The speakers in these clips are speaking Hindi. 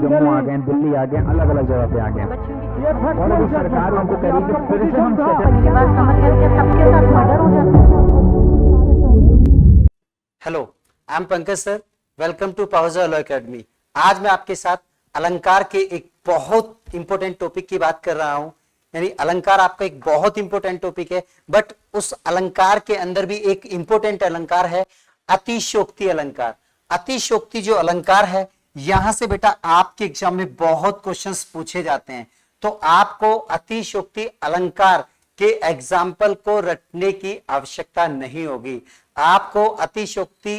जम्मू आ गए, दिल्ली आ गए, अलग अलग जगह पे आ गए और अभी सरकार हमको कह रही है कि फिर से हम मेरी बात समझ गए क्या? सबके साथ मर्डर हो जाता है। Hello, I am Pankaj sir, welcome to पाउजर लॉ एकेडमी। आज मैं आपके साथ अलंकार के एक बहुत इंपॉर्टेंट टॉपिक की बात कर रहा हूं। यानी अलंकार आपका एक बहुत इंपॉर्टेंट टॉपिक है, बट उस अलंकार के अंदर भी एक इंपॉर्टेंट अलंकार है अतिशयोक्ति अलंकार। अतिशयोक्ति जो अलंकार है, यहां से बेटा आपके एग्जाम में बहुत क्वेश्चंस पूछे जाते हैं, तो आपको अतिशयोक्ति अलंकार के एग्जाम्पल को रटने की आवश्यकता नहीं होगी। आपको अतिशयोक्ति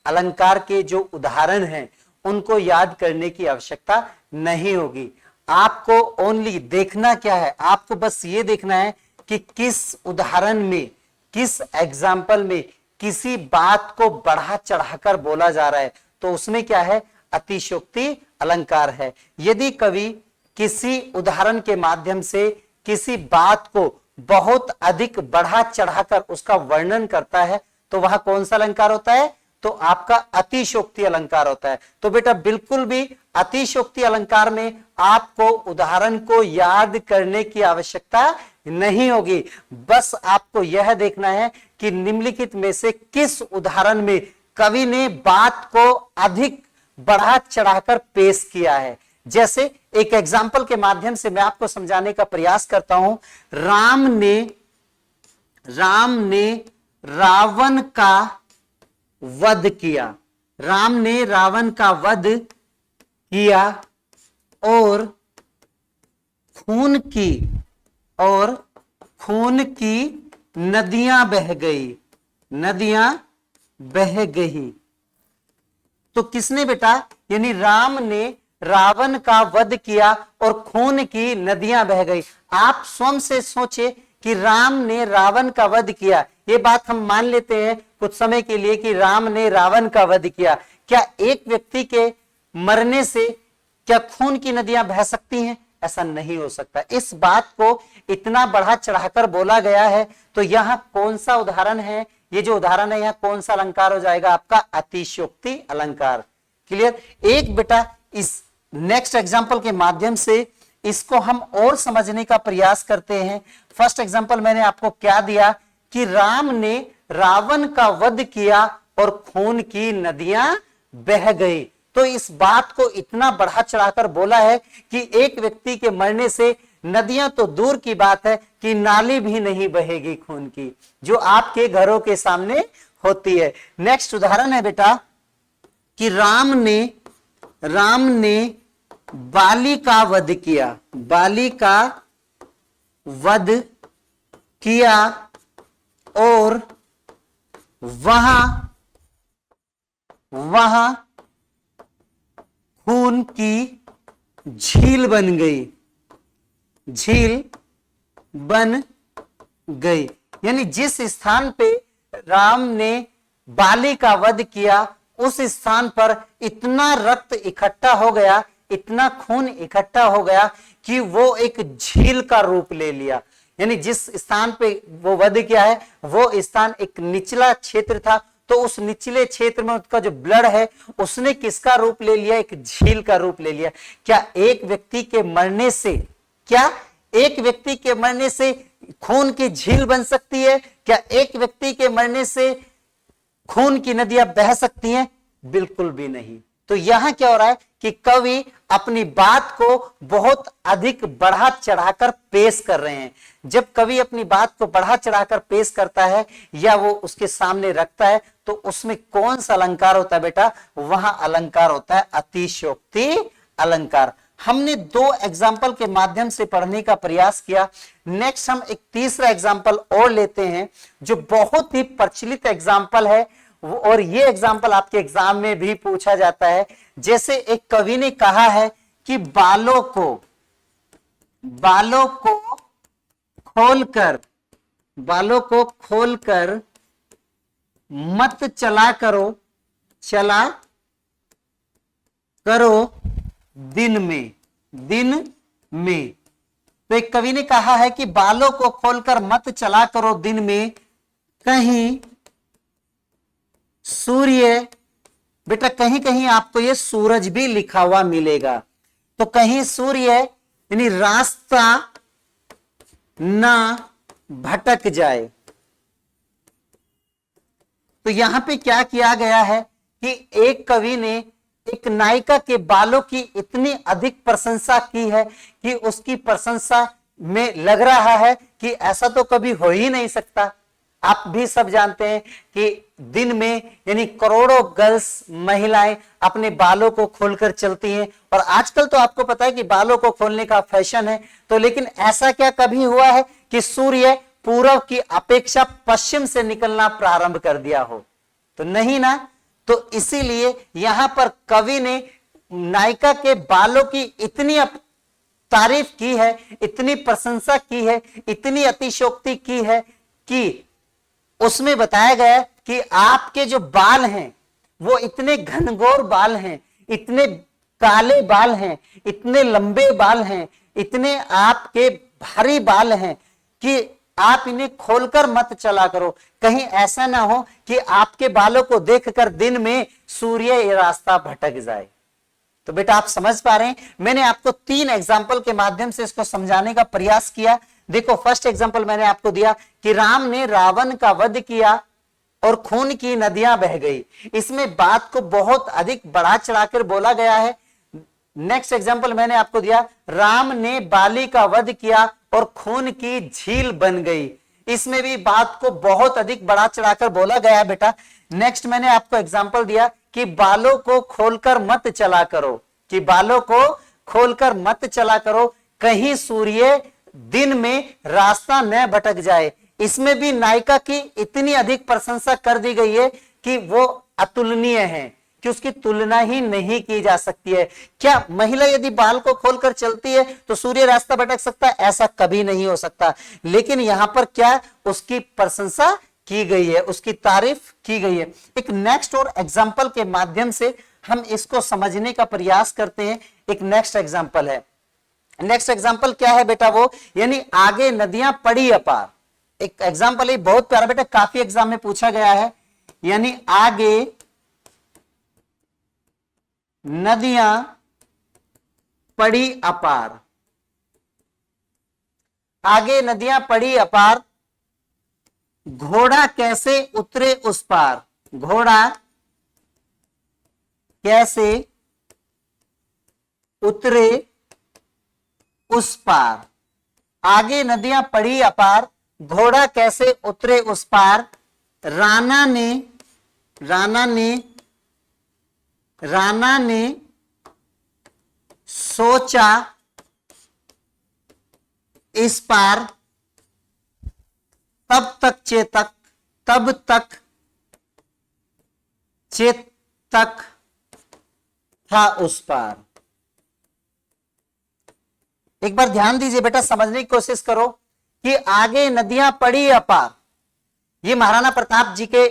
अलंकार के जो उदाहरण हैं उनको याद करने की आवश्यकता नहीं होगी। आपको ओनली देखना क्या है, आपको बस ये देखना है कि किस उदाहरण में, किस एग्जाम्पल में किसी बात को बढ़ा चढ़ाकर बोला जा रहा है, तो उसमें क्या है, अतिशयोक्ति अलंकार है। यदि कवि किसी उदाहरण के माध्यम से किसी बात को बहुत अधिक बढ़ा चढ़ाकर उसका वर्णन करता है, तो वह कौन सा अलंकार होता है, तो आपका अतिशयोक्ति अलंकार होता है। तो बेटा बिल्कुल भी अतिशयोक्ति अलंकार में आपको उदाहरण को याद करने की आवश्यकता नहीं होगी। बस आपको यह देखना है कि निम्नलिखित में से किस उदाहरण में कवि ने बात को अधिक बढ़ा चढ़ाकर पेश किया है। जैसे एक एग्जाम्पल के माध्यम से मैं आपको समझाने का प्रयास करता हूं। राम ने रावण का वध किया। राम ने रावण का वध किया और खून की नदियां बह गई। तो किसने बेटा, यानी राम ने रावण का वध किया और खून की नदियां बह गई। आप स्वयं से सोचे कि राम ने रावण का वध किया, ये बात हम मान लेते हैं कुछ समय के लिए कि राम ने रावण का वध किया। क्या एक व्यक्ति के मरने से क्या खून की नदियां बह सकती हैं? ऐसा नहीं हो सकता। इस बात को इतना बढ़ा चढ़ाकर बोला गया है, तो यहां कौन सा उदाहरण है, ये जो उदाहरण है यहां कौन सा अलंकार हो जाएगा, आपका अतिशयोक्ति अलंकार। क्लियर? एक बेटा इस नेक्स्ट एग्जाम्पल के माध्यम से इसको हम और समझने का प्रयास करते हैं। फर्स्ट एग्जाम्पल मैंने आपको क्या दिया कि राम ने रावण का वध किया और खून की नदियां बह गई। तो इस बात को इतना बढ़ा चढ़ाकर बोला है कि एक व्यक्ति के मरने से नदियां तो दूर की बात है कि नाली भी नहीं बहेगी खून की, जो आपके घरों के सामने होती है। नेक्स्ट उदाहरण है बेटा कि राम ने बाली का वध किया और वहां खून की झील बन गई। यानी जिस स्थान पे राम ने बाली का वध किया, उस स्थान पर इतना रक्त इकट्ठा हो गया, इतना खून इकट्ठा हो गया कि वो एक झील का रूप ले लिया। यानी जिस स्थान पे वो वध किया है वो स्थान एक निचला क्षेत्र था, तो उस निचले क्षेत्र में उसका जो ब्लड है उसने किसका रूप ले लिया, एक झील का रूप ले लिया। क्या एक व्यक्ति के मरने से खून की झील बन सकती है? क्या एक व्यक्ति के मरने से खून की नदियां बह सकती हैं? बिल्कुल भी नहीं। तो यहां क्या हो रहा है कि कवि अपनी बात को बहुत अधिक बढ़ा चढ़ाकर पेश कर रहे हैं। जब कवि अपनी बात को बढ़ा चढ़ाकर पेश करता है या वो उसके सामने रखता है, तो उसमें कौन सा अलंकार होता है बेटा, वहां अलंकार होता है अतिशयोक्ति अलंकार। हमने दो एग्जाम्पल के माध्यम से पढ़ने का प्रयास किया। नेक्स्ट हम एक तीसरा एग्जाम्पल और लेते हैं जो बहुत ही प्रचलित एग्जाम्पल है, और ये एग्जाम्पल आपके एग्जाम में भी पूछा जाता है। जैसे एक कवि ने कहा है कि बालों को खोलकर मत चला करो दिन में। तो एक कवि ने कहा है कि बालों को खोलकर मत चला करो दिन में, कहीं सूर्य, बेटा कहीं कहीं आपको ये सूरज भी लिखा हुआ मिलेगा। तो कहीं सूर्य यानी रास्ता ना भटक जाए। तो यहां पे क्या किया गया है कि एक कवि ने एक नायिका के बालों की इतनी अधिक प्रशंसा की है कि उसकी प्रशंसा में लग रहा है कि ऐसा तो कभी हो ही नहीं सकता। आप भी सब जानते हैं कि दिन में यानी करोड़ों गर्ल्स महिलाएं अपने बालों को खोलकर चलती हैं, और आजकल तो आपको पता है कि बालों को खोलने का फैशन है। तो लेकिन ऐसा क्या कभी हुआ है कि सूर्य पूर्व की अपेक्षा पश्चिम से निकलना प्रारंभ कर दिया हो? तो नहीं ना। तो इसीलिए यहां पर कवि ने नायिका के बालों की इतनी तारीफ की है, इतनी प्रशंसा की है, इतनी अतिशयोक्ति की है कि उसमें बताया गया कि आपके जो बाल हैं वो इतने घनघोर बाल हैं, इतने काले बाल हैं, इतने लंबे बाल हैं, इतने आपके भारी बाल हैं कि आप इन्हें खोलकर मत चला करो। कहीं ऐसा ना हो कि आपके बालों को देखकर दिन में सूर्य ये रास्ता भटक जाए। तो बेटा आप समझ पा रहे हैं, मैंने आपको 3 एग्जाम्पल के माध्यम से इसको समझाने का प्रयास किया। देखो फर्स्ट एग्जाम्पल मैंने आपको दिया कि राम ने रावण का वध किया और खून की नदियां बह गई। इसमें बात को बहुत अधिक बढ़ा चढ़ाकर बोला गया है। नेक्स्ट एग्जाम्पल मैंने आपको दिया, राम ने बाली का वध किया और खून की झील बन गई। इसमें भी बात को बहुत अधिक बढ़ा चढ़ाकर बोला गया है बेटा। नेक्स्ट मैंने आपको एग्जाम्पल दिया कि बालों को खोलकर मत चला करो, कि बालों को खोलकर मत चला करो, कहीं सूर्य दिन में रास्ता न भटक जाए। इसमें भी नायिका की इतनी अधिक प्रशंसा कर दी गई है कि वो अतुलनीय है, कि उसकी तुलना ही नहीं की जा सकती है। क्या महिला यदि बाल को खोलकर चलती है तो सूर्य रास्ता भटक सकता है? ऐसा कभी नहीं हो सकता। लेकिन यहां पर क्या उसकी प्रशंसा की गई है, उसकी तारीफ की गई है। एक नेक्स्ट और एग्जाम्पल के माध्यम से हम इसको समझने का प्रयास करते हैं। एक नेक्स्ट एग्जाम्पल है। नेक्स्ट एग्जाम्पल क्या है बेटा? वो यानी आगे नदियां पड़ी अपार। एक एग्जाम्पल है बहुत प्यारा बेटा, काफी एग्जाम में पूछा गया है। यानी आगे नदियां पड़ी अपार, आगे नदियां पड़ी अपार, घोड़ा कैसे उतरे उस पार, घोड़ा कैसे उतरे उस पार। आगे नदियां पड़ी अपार, घोड़ा कैसे उतरे उस पार। राणा ने सोचा इस पार, तब तक चेतक था उस पार। एक बार ध्यान दीजिए बेटा, समझने की कोशिश करो कि आगे नदियां पड़ी अपार, ये महाराणा प्रताप जी के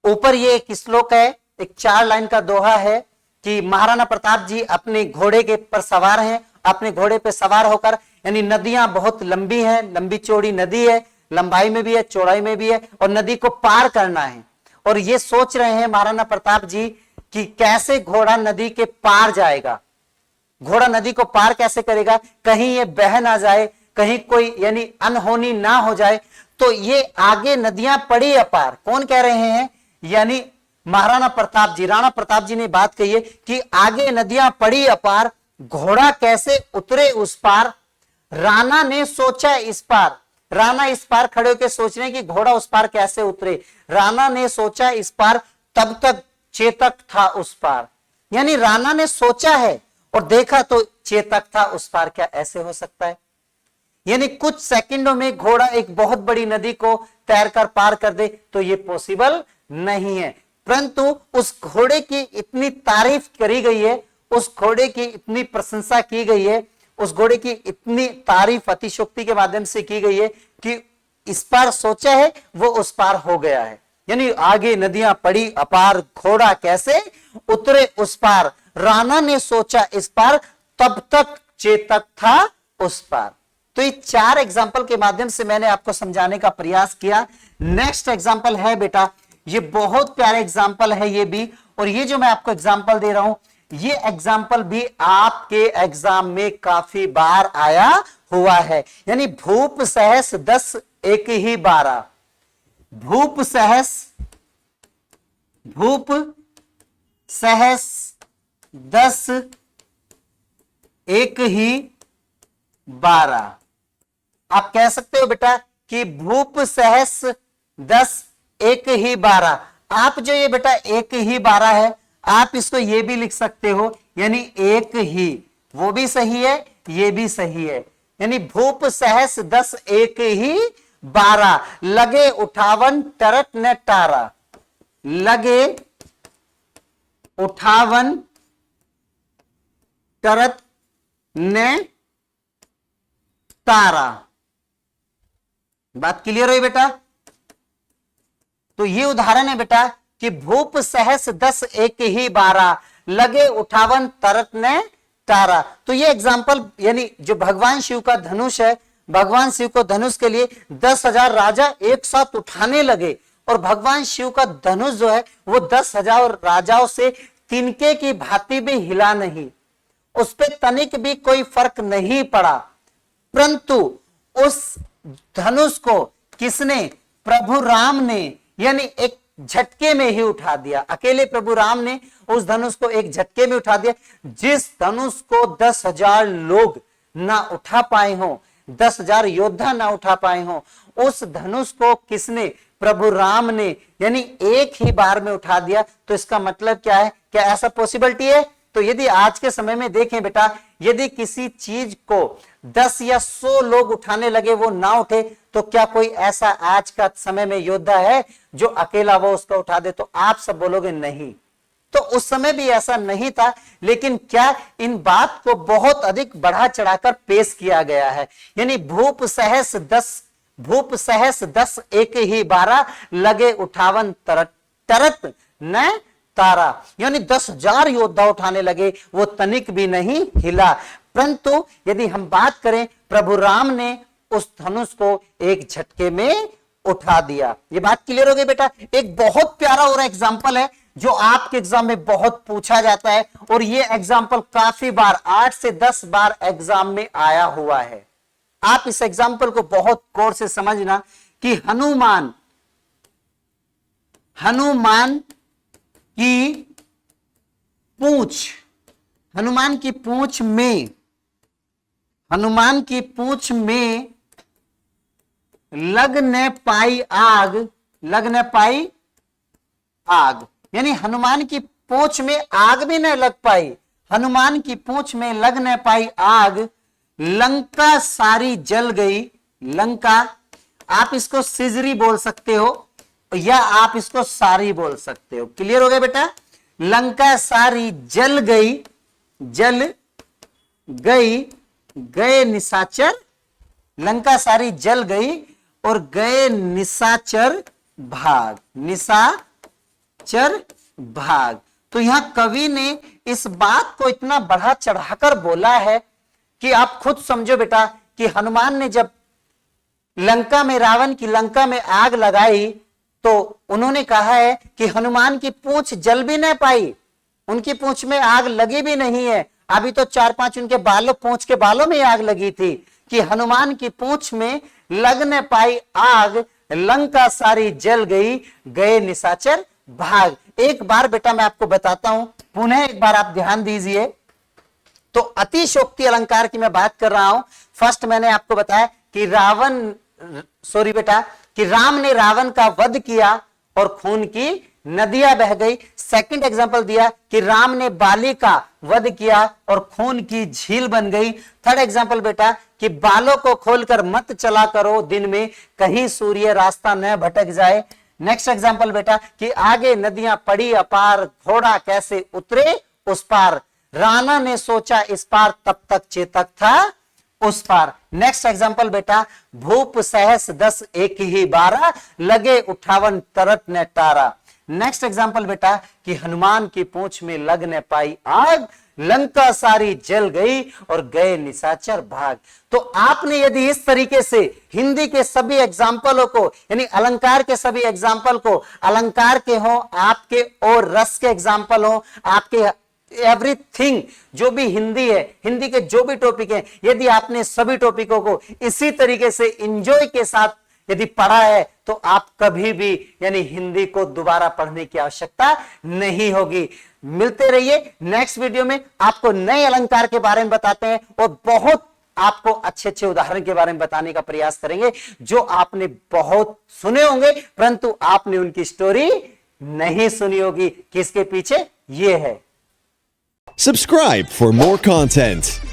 ऊपर ये एक श्लोक है, एक 4 लाइन का दोहा है कि महाराणा प्रताप जी अपने घोड़े के पर सवार हैं, अपने घोड़े पे सवार होकर, यानी नदियां बहुत लंबी हैं, लंबी चौड़ी नदी है, लंबाई में भी है, चौड़ाई में भी है, और नदी को पार करना है। और ये सोच रहे हैं महाराणा प्रताप जी कि कैसे घोड़ा नदी के पार जाएगा, घोड़ा नदी को पार कैसे करेगा, कहीं ये बह ना जाए, कहीं कोई यानी अनहोनी ना हो जाए। तो ये आगे नदियां पड़ी अपार, कौन कह रहे हैं? यानी महाराणा प्रताप जी, राणा प्रताप जी ने बात कही है कि आगे नदियां पड़ी अपार, घोड़ा कैसे उतरे उस पार। राणा ने सोचा इस पार, राणा इस पार खड़े होकर सोच रहे हैं कि घोड़ा उस पार कैसे उतरे। राणा ने सोचा इस पार, तब तक चेतक था उस पार। यानी राणा ने सोचा है और देखा तो चेतक था उस पार। क्या ऐसे हो सकता है? यानी कुछ सेकंडों में घोड़ा एक बहुत बड़ी नदी को तैरकर पार कर दे, तो ये पॉसिबल नहीं है। परंतु उस घोड़े की इतनी तारीफ करी गई है, उस घोड़े की इतनी प्रशंसा की गई है, उस घोड़े की इतनी तारीफ अतिशयोक्ति के माध्यम से की गई है कि इस पार सोचा है वो उस पार हो गया है। यानी आगे नदियां पड़ी अपार, घोड़ा कैसे उतरे उस पार। राणा ने सोचा इस पार, तब तक चेतक था उस पार। तो ये 4 एग्जाम्पल के माध्यम से मैंने आपको समझाने का प्रयास किया। नेक्स्ट एग्जाम्पल है बेटा, ये बहुत प्यारा एग्जाम्पल है ये भी, और ये जो मैं आपको एग्जाम्पल दे रहा हूं ये एग्जाम्पल भी आपके एग्जाम में काफी बार आया हुआ है। यानी भूप सहस 10 एक ही 12, भूप सहस 10 एक ही 12। आप कह सकते हो बेटा कि भूप सहस 10 एक ही 12। आप जो ये बेटा एक ही 12 है, आप इसको ये भी लिख सकते हो, यानी एक ही, वो भी सही है, ये भी सही है। यानी भूप सहस 10 एक ही 12, लगे 58 टरत न टारा, लगे 58 टरत ने तारा। बात क्लियर हुई बेटा? तो ये उदाहरण है बेटा कि भूप सहस 10 एक ही 12, लगे 58 तरत ने तारा। तो ये एग्जाम्पल, यानी जो भगवान शिव का धनुष है, भगवान शिव को धनुष के लिए 10,000 राजा एक साथ उठाने लगे, और भगवान शिव का धनुष जो है वो 10,000 राजाओं से तिनके की भांति भी हिला नहीं, उस पर तनिक भी कोई फर्क नहीं पड़ा, परंतु उस धनुष को किसने? प्रभु राम ने, यानी एक झटके में ही उठा दिया। अकेले प्रभु राम ने उस धनुष को एक झटके में उठा दिया। जिस धनुष को 10,000 लोग ना उठा पाए हों, 10,000 योद्धा ना उठा पाए हों, उस धनुष को किसने? प्रभु राम ने, यानी एक ही बार में उठा दिया। तो इसका मतलब क्या है? क्या ऐसा पॉसिबिलिटी है? तो यदि आज के समय में देखें बेटा, यदि किसी चीज को 10 या 100 लोग उठाने लगे, वो ना उठे, तो क्या कोई ऐसा आज का समय में योद्धा है जो अकेला वो उसको उठा दे? तो आप सब बोलोगे नहीं। तो उस समय भी ऐसा नहीं था, लेकिन क्या इन बात को बहुत अधिक बढ़ा चढ़ाकर पेश किया गया है। यानी भूप सहस 10 एक ही 12, लगे 58 टरत न तारा। यानी 10,000 योद्धा उठाने लगे, वो तनिक भी नहीं हिला। परंतु यदि हम बात करें, प्रभु राम ने उस धनुष को एक झटके में उठा दिया। ये बात क्लियर हो गई बेटा? एक बहुत प्यारा और एग्जाम्पल है जो आपके एग्जाम में बहुत पूछा जाता है, और ये एग्जाम्पल काफी बार 8 से 10 बार एग्जाम में आया हुआ है। आप इस एग्जाम्पल को बहुत गौर से समझना कि हनुमान की पूंछ में लग न पाई आग, यानी हनुमान की पूंछ में आग भी न लग पाई, हनुमान की पूंछ में लग न पाई आग, लंका सारी जल गई। लंका, आप इसको सिजरी बोल सकते हो या आप इसको सारी बोल सकते हो। क्लियर हो गया बेटा? लंका सारी जल गई, गए निशाचर, लंका सारी जल गई और गए निशाचर भाग, तो यहां कवि ने इस बात को इतना बढ़ा चढ़ाकर बोला है कि आप खुद समझो बेटा कि हनुमान ने जब लंका में, रावण की लंका में आग लगाई, तो उन्होंने कहा है कि हनुमान की पूंछ जल भी नहीं पाई, उनकी पूंछ में आग लगी भी नहीं है। अभी तो 4-5 उनके पूंछ के बालों में आग लगी थी, कि हनुमान की पूंछ में लग न पाई आग, लंका सारी जल गई, गए निशाचर भाग। एक बार बेटा मैं आपको बताता हूं, पुनः एक बार आप ध्यान दीजिए। तो अतिशोक्ति अलंकार की मैं बात कर रहा हूं। फर्स्ट मैंने आपको बताया कि राम ने रावण का वध किया और खून की नदियां बह गई। सेकंड एग्जांपल दिया कि राम ने बाली का वध किया और खून की झील बन गई। थर्ड एग्जांपल बेटा कि बालों को खोलकर मत चला करो दिन में, कहीं सूर्य रास्ता न भटक जाए। नेक्स्ट एग्जांपल बेटा कि आगे नदियां पड़ी अपार, घोड़ा कैसे उतरे उस पार, राणा ने सोचा इस पार, तब तक चेतक था उस पार। नेक्स्ट एग्जांपल बेटा, भूप सहस 10 एक ही 12, लगे 58 तरत न तारा। नेक्स्ट एग्जांपल बेटा कि हनुमान की पूंछ में लग न पाई आग, लंका सारी जल गई और गए निशाचर भाग। तो आपने यदि इस तरीके से हिंदी के सभी एग्जाम्पलों को, यानी अलंकार के सभी एग्जाम्पल को, अलंकार के हो आपके और रस के एग्जाम्पल हो आपके, एवरीथिंग जो भी हिंदी है, हिंदी के जो भी टॉपिक है, यदि आपने सभी टॉपिकों को इसी तरीके से एंजॉय के साथ यदि पढ़ा है तो आप कभी भी यानी हिंदी को दोबारा पढ़ने की आवश्यकता नहीं होगी। मिलते रहिए नेक्स्ट वीडियो में, आपको नए अलंकार के बारे में बताते हैं और बहुत आपको अच्छे अच्छे उदाहरण के बारे में बताने का प्रयास करेंगे जो आपने बहुत सुने होंगे परंतु आपने उनकी स्टोरी नहीं सुनी होगी, किसके पीछे ये है। Subscribe for more content.